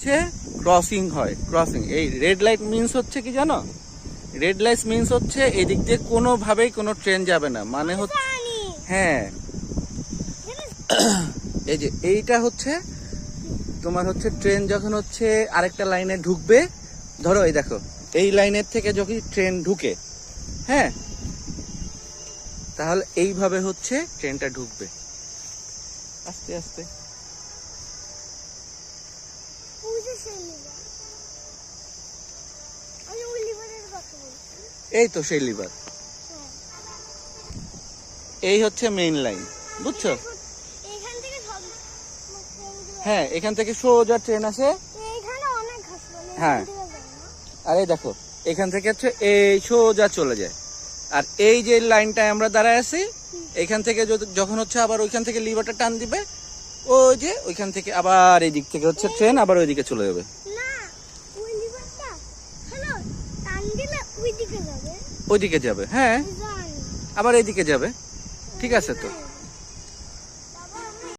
হচ্ছে ক্রসিং হয়, ক্রসিং। এই রেড লাইট মিন্স হচ্ছে কি জানো? রেড লাইট মিন্স হচ্ছে এই দিক দিয়ে কোনোভাবেই কোনো ট্রেন যাবে না, মানে হচ্ছে হ্যাঁ এই যে এইটা হচ্ছে তোমার হচ্ছে ট্রেন যখন হচ্ছে আরেকটা লাইনে ঢুকবে, ধরো এই দেখো এই লাইনের থেকে যখন ট্রেন ঢুকে, হ্যাঁ, তাহলে এইভাবে হচ্ছে ট্রেনটা ঢুকবে আস্তে আস্তে। এই তো সেই লিভার, এই হচ্ছে মেইন লাইন, বুঝছো? হ্যাঁ, এখান থেকে সোজা ট্রেন আসে। হ্যাঁ, আর এই দেখো এখান থেকে হচ্ছে এই সোজা চলে যায়। আর এই যে লাইনটায় আমরা দাঁড়ায় আছি, এখান থেকে যখন হচ্ছে আবার ওইখান থেকে লিভারটা টান দিবে, ওই যে ওইখান থেকে আবার এই দিক থেকে হচ্ছে ট্রেন আবার ওইদিকে চলে যাবে। ওইদিকে যাবে, হ্যাঁ, আবার এইদিকে যাবে। ঠিক আছে তো।